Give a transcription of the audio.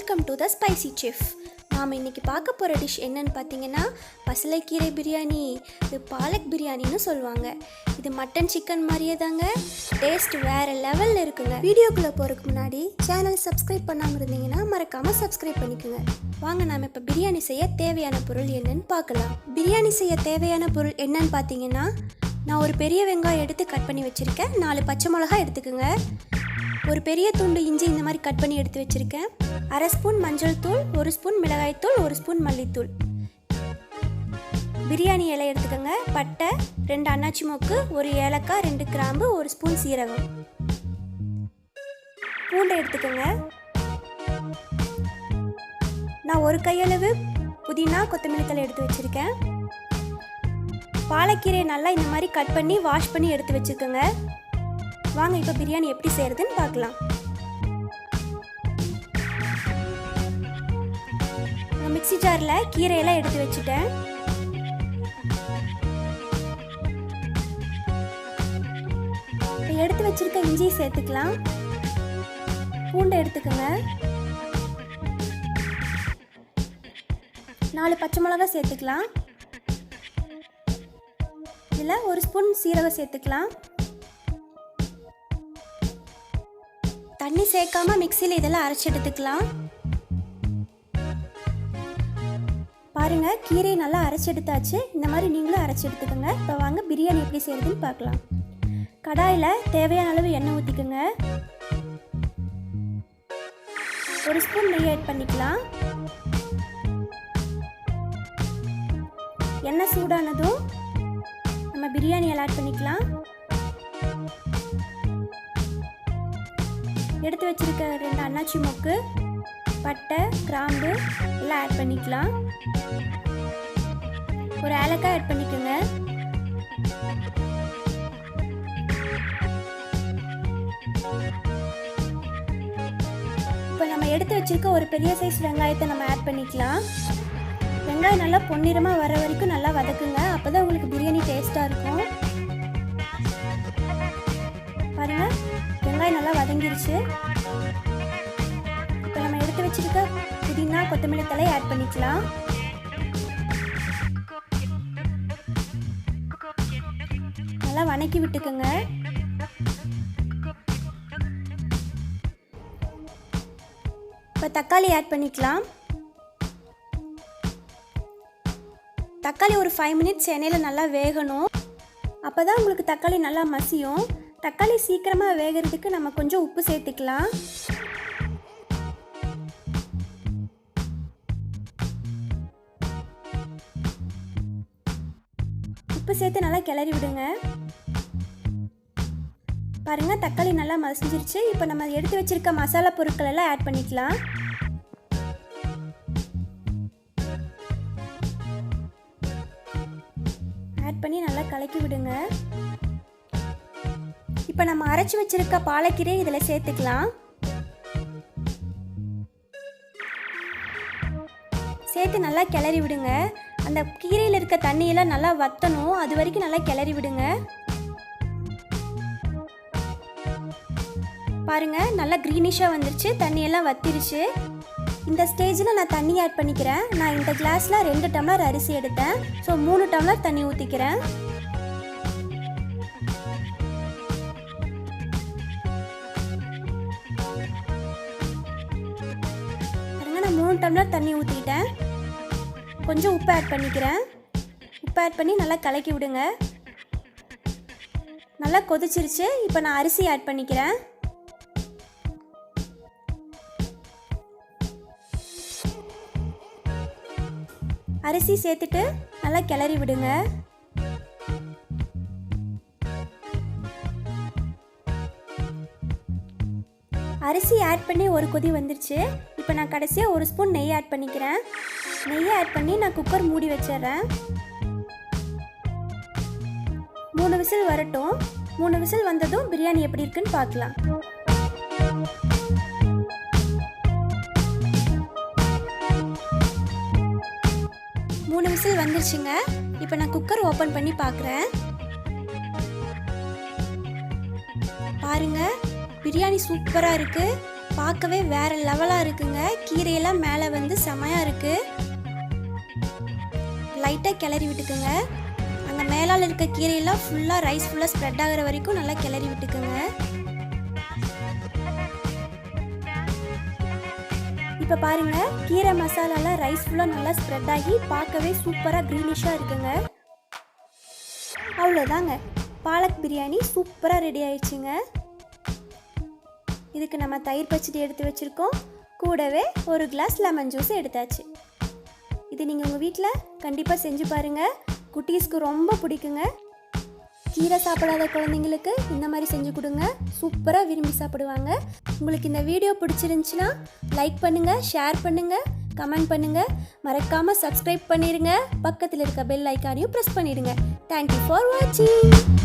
Welcome to the spicy chef. நாம் இன்றைக்கி பார்க்க போகிற டிஷ் என்னன்னு பார்த்தீங்கன்னா மசாலைக்கீரை பிரியாணி. இது பாலக் பிரியாணின்னு சொல்லுவாங்க. இது மட்டன் சிக்கன் மாதிரியே தாங்க, டேஸ்ட் வேறு லெவலில் இருக்குங்க. வீடியோக்குள்ளே போகிறதுக்கு முன்னாடி சேனல் சப்ஸ்கிரைப் பண்ணாமல் இருந்தீங்கன்னா மறக்காமல் சப்ஸ்கிரைப் பண்ணிக்கோங்க. வாங்க நாம் இப்போ பிரியாணி செய்ய தேவையான பொருள் என்னன்னு பார்க்கலாம். பிரியாணி செய்ய தேவையான பொருள் என்னன்னு பார்த்தீங்கன்னா, நான் ஒரு பெரிய வெங்காயம் எடுத்து கட் பண்ணி வச்சுருக்கேன். 4 பச்சை மிளகாய் எடுத்துக்கோங்க. ஒரு பெரிய துண்டு இஞ்சி இந்த மாதிரி கட் பண்ணி எடுத்து வச்சுருக்கேன். 1/2 ஸ்பூன் மஞ்சள் தூள், 1 ஸ்பூன் மிளகாய்த்தூள், 1 ஸ்பூன் மல்லித்தூள். பிரியாணி இலை எடுத்துக்கோங்க. பட்டை, 2 அன்னாச்சி மொக்கு, 1 ஏலக்காய், 2 கிராம்பு, 1 ஸ்பூன் சீரகம். பூண்டை எடுத்துக்கோங்க. நான் 1 கையளவு புதினா கொத்தமல்லி தழை எடுத்து வச்சுருக்கேன். பாலக்கீரையை நல்லா இந்த மாதிரி கட் பண்ணி வாஷ் பண்ணி எடுத்து வச்சுக்கோங்க. வாங்க இப்போ பிரியாணி எப்படி செய்யறதுன்னு பார்க்கலாம். நான் மிக்ஸி ஜாரில் கீரையெல்லாம் எடுத்து வச்சுட்டேன். இப்போ எடுத்து வச்சிருக்க இஞ்சி சேர்த்துக்கலாம். பூண்டை எடுத்துக்கோங்க. 4 பச்சை மிளகாய் சேர்த்துக்கலாம். இதில் 1 ஸ்பூன் சீரகம் சேர்த்துக்கலாம். தண்ணி சேர்க்காம மிக்சியில் இதெல்லாம் அரைச்சி எடுத்துக்கலாம். பாருங்க, கீரையை நல்லா அரைச்சி எடுத்தாச்சு. இந்த மாதிரி நீங்களும் அரைச்சி எடுத்துக்கோங்க. இப்போ வாங்க பிரியாணி எப்படி செய்யறதுன்னு பார்க்கலாம். கடாயில் தேவையான அளவு எண்ணெய் ஊற்றிக்கோங்க. 1 ஸ்பூன் நெய் ஆட் பண்ணிக்கலாம். எண்ணெய் சூடானதும் நம்ம பிரியாணி எல்லாம் ஆட் பண்ணிக்கலாம். எடுத்து வச்சிருக்க 2 அன்னாச்சி மொக்கு, பட்டை, கிராம்பு எல்லாம் ஆட் பண்ணிக்கலாம். 1 ஏலக்காய் ஆட் பண்ணிக்கோங்க. இப்போ நம்ம எடுத்து வச்சிருக்க ஒரு பெரிய சைஸ் வெங்காயத்தை நம்ம ஆட் பண்ணிக்கலாம். வெங்காயம் நல்லா பொன்னிறமாக வர வரைக்கும் நல்லா வதக்குங்க. அப்போ தான் உங்களுக்கு பிரியாணி டேஸ்ட்டாக இருக்கும். பாருங்கள், வெங்காயம் நல்லா வதங்கிருச்சு. இப்போ நம்ம எடுத்து வச்சிருக்க புதினா கொத்தமல்லி தழை ஆட் பண்ணிக்கலாம். நல்லா வதக்கி விட்டுக்குங்க. இப்போ தக்காளி ஆட் பண்ணிக்கலாம். தக்காளி ஒரு 5 மினிட்ஸ் எண்ணெயில் நல்லா வேகணும். அப்போ தான் உங்களுக்கு தக்காளி நல்லா மசியும். தக்காளி சீக்கிரமாக வேகிறதுக்கு நம்ம கொஞ்சம் உப்பு சேர்த்துக்கலாம். உப்பு சேர்த்து நல்லா கிளறி விடுங்க. பாருங்கள், தக்காளி நல்லா மசிஞ்சிருச்சு. இப்போ நம்ம எடுத்து வச்சிருக்க மசாலா பொருட்கள் எல்லாம் ஆட் பண்ணிக்கலாம். ஆட் பண்ணி நல்லா கலக்கி விடுங்க. இப்போ நம்ம அரைச்சி வச்சிருக்க பாலக்கீரை இதில் சேர்த்துக்கலாம். சேர்த்து நல்லா கிளறி விடுங்க. அந்த கீரையில் இருக்க தண்ணியெல்லாம் நல்லா வத்தணும். அது வரைக்கும் நல்லா கிளறி விடுங்க. பாருங்க, நல்லா க்ரீனிஷாக வந்துருச்சு. தண்ணியெல்லாம் வத்திருச்சு. இந்த ஸ்டேஜில் நான் தண்ணி ஆட் பண்ணிக்கிறேன். நான் இந்த கிளாஸில் 2 டம்ளர் அரிசி எடுத்தேன். ஸோ 3 டம்ளர் தண்ணி ஊற்றிக்கிறேன். நான் 3 டம்ளர் தண்ணி ஊற்றிட்டேன். கொஞ்சம் உப்பு ஆட் பண்ணிக்கிறேன். உப்பு ஆட் பண்ணி நல்லா கலக்கி விடுங்க. நல்லா கொதிச்சிருச்சு. இப்போ நான் அரிசி ஆட் பண்ணிக்கிறேன். அரிசி சேர்த்துட்டு நல்லா கிளறி விடுங்க. அரிசி ஆட் பண்ணி ஒரு கொதி வந்துருச்சு. இப்போ நான் கடைசியாக 1 ஸ்பூன் நெய் ஆட் பண்ணிக்கிறேன். நெய்யை ஆட் பண்ணி நான் குக்கர் மூடி வச்சிடுறேன். 3 விசில் வரட்டும். 3 விசில் வந்ததும் பிரியாணி எப்படி இருக்குன்னு பார்க்கலாம். விசில் வந்துருச்சுங்க. இப்போ நான் குக்கர் ஓப்பன் பண்ணி பார்க்குறேன். பாருங்க, பிரியாணி சூப்பராக இருக்குது. பார்க்கவே வேற லெவலாக இருக்குங்க. கீரையெல்லாம் மேலே வந்து செமையாக இருக்குது. லைட்டாக கிளறி விட்டுக்குங்க. அந்த மேலால் இருக்க கீரையெல்லாம் ஃபுல்லாக ரைஸ் ஃபுல்லாக ஸ்ப்ரெட் ஆகிற வரைக்கும் நல்லா கிளறி விட்டுக்குங்க. இப்போ பாருங்கள், கீரை மசாலாலாம் ரைஸ் ஃபுல்லாக நல்லா ஸ்ப்ரெட் ஆகி பார்க்கவே சூப்பராக க்ரீனிஷாக இருக்குங்க. அவ்வளோதாங்க, பாலக் பிரியாணி சூப்பராக ரெடி ஆயிடுச்சுங்க. இதுக்கு நம்ம தயிர் பச்சடி எடுத்து வச்சுருக்கோம். கூடவே ஒரு கிளாஸ் லெமன் ஜூஸ் எடுத்தாச்சு. இது நீங்கள் உங்கள் வீட்டில் கண்டிப்பாக செஞ்சு பாருங்கள். குட்டீஸ்க்கு ரொம்ப பிடிக்குங்க. கீரை சாப்பிடாத குழந்தைங்களுக்கு இந்த மாதிரி செஞ்சு கொடுங்க. சூப்பராக விரும்பி சாப்பிடுவாங்க. உங்களுக்கு இந்த வீடியோ பிடிச்சிருந்துச்சுன்னா லைக் பண்ணுங்கள், ஷேர் பண்ணுங்கள், கமெண்ட் பண்ணுங்கள். மறக்காமல் சப்ஸ்கிரைப் பண்ணிடுங்க. பக்கத்தில் இருக்க பெல் ஐக்கானையும் ப்ரெஸ் பண்ணிடுங்க. தேங்க்யூ ஃபார் வாட்சிங்.